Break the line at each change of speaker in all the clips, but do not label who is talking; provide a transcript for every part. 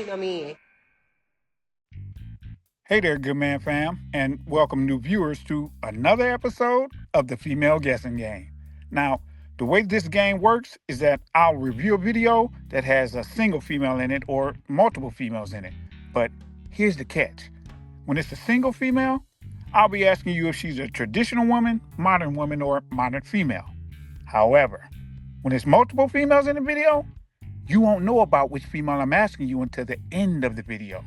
Hey there, good man fam, and welcome new viewers to another episode of the Female Guessing Game. Now, the way this game works is that I'll review a video that has a single female in it or multiple females in it. But here's the catch. When it's a single female, I'll be asking you if she's a traditional woman, or modern female. However, when it's multiple females in the video, you won't know about which female I'm asking you until the end of the video.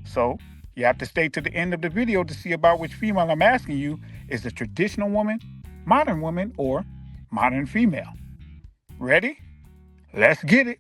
So, you have to stay to the end of the video to see about which female I'm asking you is a traditional woman, or modern female. Ready? Let's get it.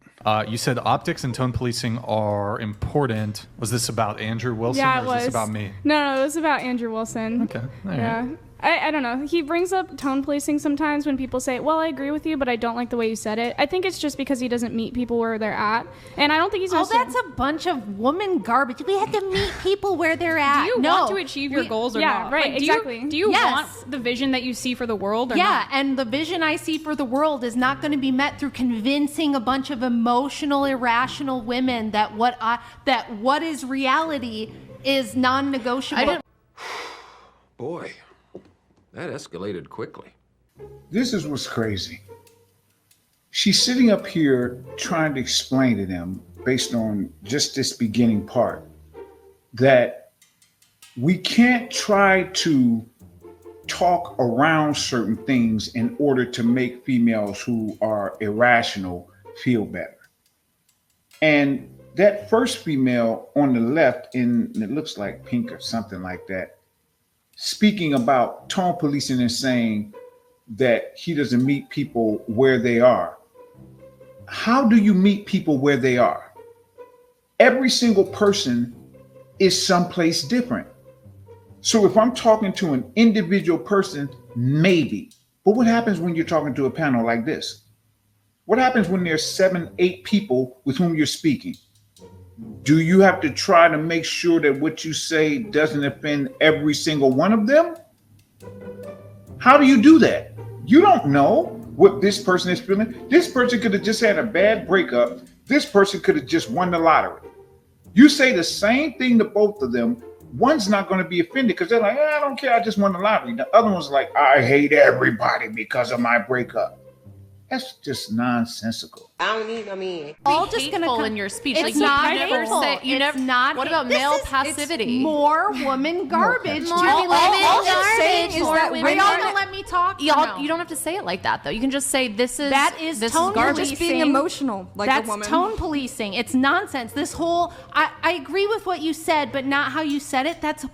You said optics and tone policing are important. Was this about Andrew Wilson
Yeah,
or
it
was
was.
this about me?
No, it was about Andrew Wilson.
Okay. All right.
Yeah. I don't know. He brings up tone policing sometimes when people say, well, I agree with you, but I don't like the way you said it. I think it's just because he doesn't meet people where they're at. And I don't think he's...
that's a bunch of woman garbage. We have to meet people where they're at.
Do you want to achieve your goals or not?
Right, exactly.
Do you
Yes.
want the vision that you see for the world or not?
And the vision I see for the world is not going to be met through convincing a bunch of emotional, irrational women that what is reality is non-negotiable.
Boy, that escalated quickly.
This is what's crazy. She's sitting up here trying to explain to them, based on just this beginning part, that we can't try to talk around certain things in order to make females who are irrational feel better. And that first female on the left, it looks like pink or something like that, speaking about tone policing and saying that he doesn't meet people where they are. How do you meet people where they are? Every single person is someplace different. So if I'm talking to an individual person, maybe. But what happens when you're talking to a panel like this? What happens when there's 7, 8 people with whom you're speaking? Do you have to try to make sure that what you say doesn't offend every single one of them? How do you do that? You don't know what this person is feeling. This person could have just had a bad breakup. This person could have just won the lottery. You say the same thing to both of them. One's not going to be offended because they're like, I don't care. I just won the lottery. The other one's like, I hate everybody because of my breakup. That's just nonsensical.
All just gonna
Hateful in your speech.
It's
Like,
not
you never
hateful.
say- you
It's
never-
not.
what about
This
male
is-
passivity?
It's more woman garbage.
More
all
women
I'm saying
garbage.
is
More
that
women
are y'all
garbage.
gonna let me talk?
Y'all, you don't have to say it like that, though. You can just say this is
This
tone
is
garbage.
just
being emotional like
That's
a woman.
tone policing. It's nonsense. This whole I agree with what you said, but not how you said it. That's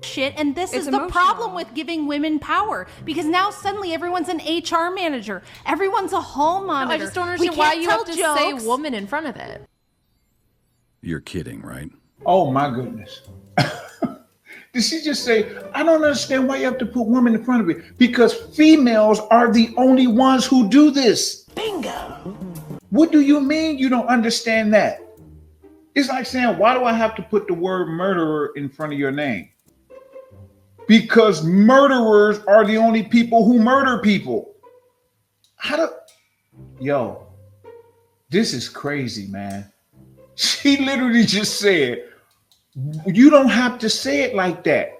shit. And this
It's
is the
emotional.
problem with giving women power, because now suddenly everyone's an HR manager, everyone's a hall monitor.
I just don't
We
understand why
can't
you
tell
have to say
jokes.
woman in front of it.
You're kidding, right?
Oh my goodness. Did she just say, I don't understand why you have to put women in front of it? Because females are the only ones who do this. Bingo. What do you mean you don't understand that? It's like saying, why do I have to put the word murderer in front of your name? Because murderers are the only people who murder people. Yo, this is crazy, man. She literally just said, you don't have to say it like that.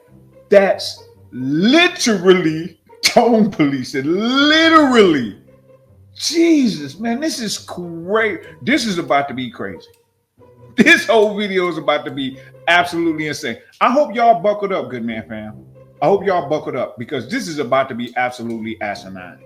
That's literally tone policing. Literally. Jesus, man, this is crazy. This is about to be crazy. This whole video is about to be absolutely insane. I hope y'all buckled up, good man fam. I hope y'all buckled up, because this is about to be absolutely asinine.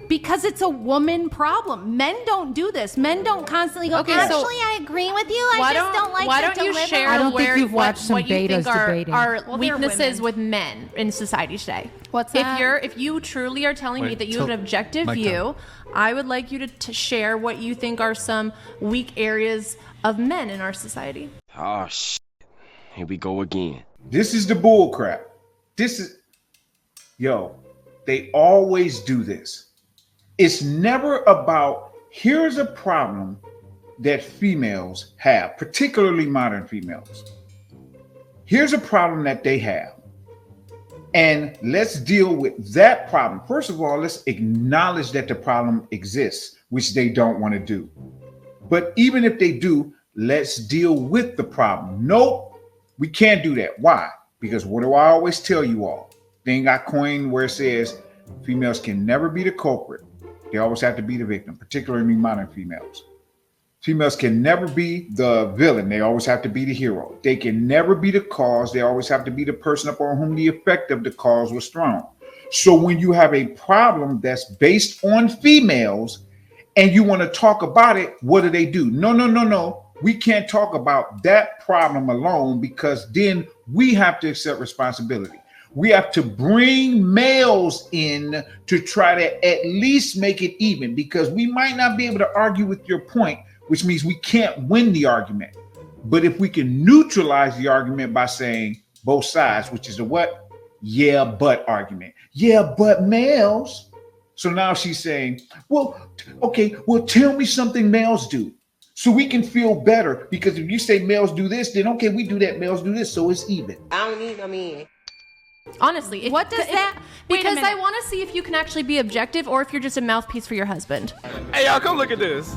Because it's a woman problem. Men don't do this. Men don't constantly go,
Okay, so
actually, I agree with you. I just don't like
why
to
don't you
deliver.
share
I don't think
where
you've watched some
what you think
betas
are
debating.
are
Well, they're
weaknesses
women.
with men in society today?
What's that?
If you truly are telling me
Wait,
that you have an objective
mic
view, I would like you to share what you think are some weak areas of men in our society.
Oh, shit. Here we go again.
This is the bull crap. They always do this. It's never about, here's a problem that females have, particularly modern females. Here's a problem that they have. And let's deal with that problem. First of all, let's acknowledge that the problem exists, which they don't want to do. But even if they do, Let's deal with the problem. Nope, we can't do that. Why? Because what do I always tell you all? Thing I coined where it says females can never be the culprit. They always have to be the victim, particularly modern females. Females can never be the villain. They always have to be the hero. They can never be the cause. They always have to be the person upon whom the effect of the cause was thrown. So when you have a problem that's based on females and you want to talk about it, what do? No. We can't talk about that problem alone, because then we have to accept responsibility. We have to bring males in to try to at least make it even, because we might not be able to argue with your point, which means we can't win the argument. But if we can neutralize the argument by saying both sides, which is a what? Yeah, but argument. Yeah, but males. So now she's saying, well, okay, well, tell me something males do so we can feel better. Because if you say males do this, then okay, we do that, males do this, so it's even.
I don't need no man.
Honestly,
What does that? Wait a
because I
minute.
want to see if you can actually be objective or if you're just a mouthpiece for your husband.
Hey, y'all, come look at this.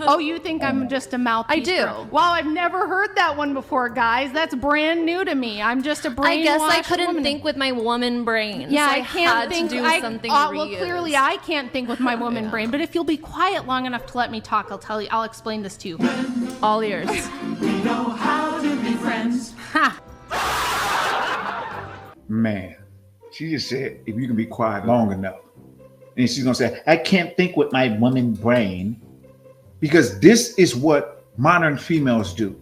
Oh, you think I'm just a mouthpiece?
I do.
Wow, I've never heard that one before, guys. That's brand new to me. I'm just a brainwashed
I guess I couldn't
woman.
think with my woman brain.
Yeah,
so
I can't
had
think.
to do
I,
something
well,
reused.
clearly I can't think with my woman brain. But if you'll be quiet long enough to let me talk, I'll tell you. I'll explain this to you.
All ears.
Man, she just said, if you can be quiet long enough. And she's going to say, I can't think with my woman brain, because this is what modern females do.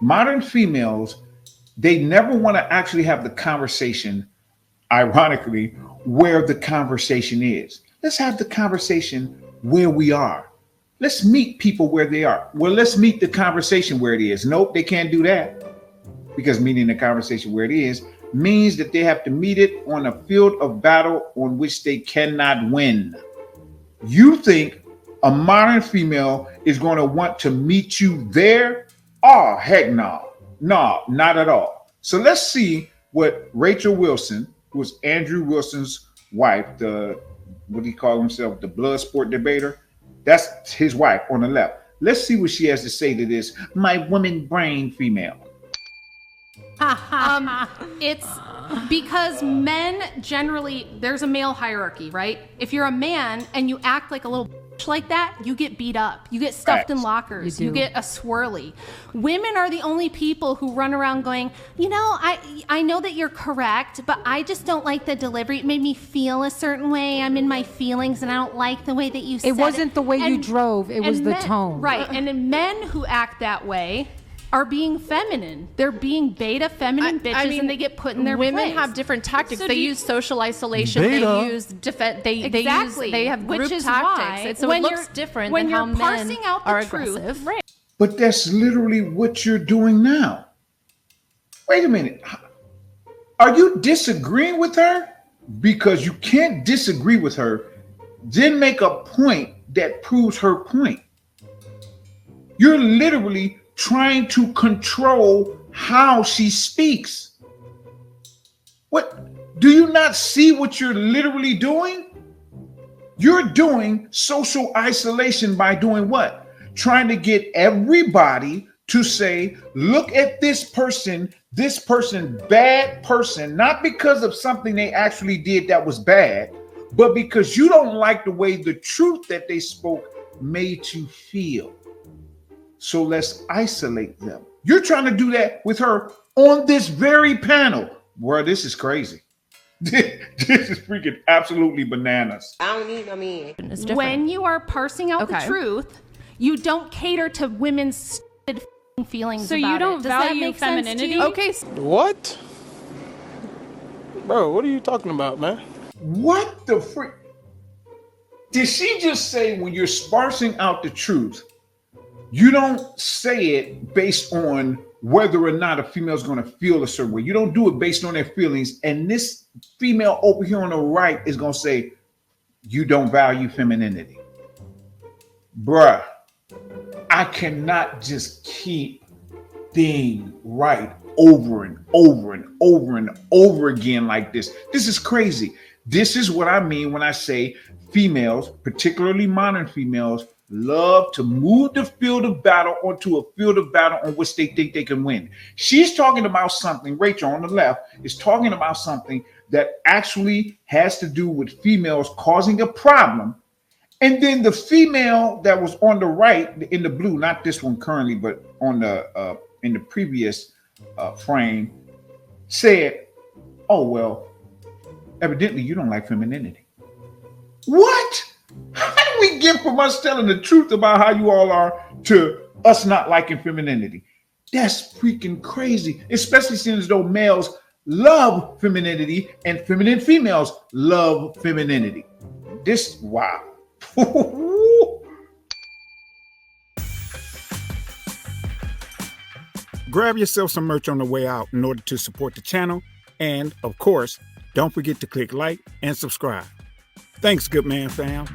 Modern females, they never want to actually have the conversation, ironically, where the conversation is. Let's have the conversation where we are. Let's meet people where they are. Well, let's meet the conversation where it is. Nope, they can't do that, because meeting the conversation where it is means that they have to meet it on a field of battle on which they cannot win. You think a modern female is going to want to meet you there? Oh, heck no. No, not at all. So let's see what Rachel Wilson, who was Andrew Wilson's wife, what do you call himself? The blood sport debater. That's his wife on the left. Let's see what she has to say to this, my woman brain female.
It's because men generally, there's a male hierarchy, right? If you're a man and you act like a little bitch like that, you get beat up. You get stuffed in
Facts.
lockers. You get a swirly. Women are the only people who run around going, you know, I know that you're correct, but I just don't like the delivery. It made me feel a certain way. I'm in my feelings and I don't like the way that you said it.
It wasn't the way you drove, it was
and
the
men-
tone.
Right. And then men who act that way are being feminine. They're being beta feminine bitches, and they get put in their
women
place.
have different tactics.
So
they
do you-
use social isolation.
Beta.
They use defense.
Exactly.
They have
Which
group
is
tactics.
why
It
when
looks
you're-
different
when
than how
you're parsing
men
out the
are
truth,
aggressive.
right.
But that's literally what you're doing now. Wait a minute. Are you disagreeing with her? Because you can't disagree with her, then make a point that proves her point. You're literally trying to control how she speaks. What? Do you not see what you're literally doing? You're doing social isolation by doing what? Trying to get everybody to say, look at this person, bad person, not because of something they actually did that was bad, but because you don't like the way the truth that they spoke made you feel. So let's isolate them. You're trying to do that with her on this very panel. Bro, this is crazy. This is freaking absolutely bananas.
I don't need no man.
It's different.
When you are parsing out the
Okay.
truth, you don't cater to women's stupid feelings.
So
about
you don't
it. Does that
value
make sense to
femininity?
you?
Okay.
What? Bro, what are you talking about, man?
What the freak? Did she just say when you're sparsing out the truth, you don't say it based on whether or not a female is going to feel a certain way? You don't do it based on their feelings. And this female over here on the right is going to say, you don't value femininity. Bruh, I cannot just keep being right over and over and over and over again like this. This is crazy. This is what I mean when I say females, particularly modern females, love to move the field of battle onto a field of battle on which they think they can win. She's talking about something, Rachel on the left is talking about something that actually has to do with females causing a problem. And then the female that was on the right in the blue, not this one currently, but on the in the previous frame, said, "Oh well, evidently you don't like femininity." What? How do we get from us telling the truth about how you all are to us not liking femininity? That's freaking crazy, especially since though males love femininity and feminine females love femininity. This, wow.
Grab yourself some merch on the way out in order to support the channel. And, of course, don't forget to click like and subscribe. Thanks, good man fam.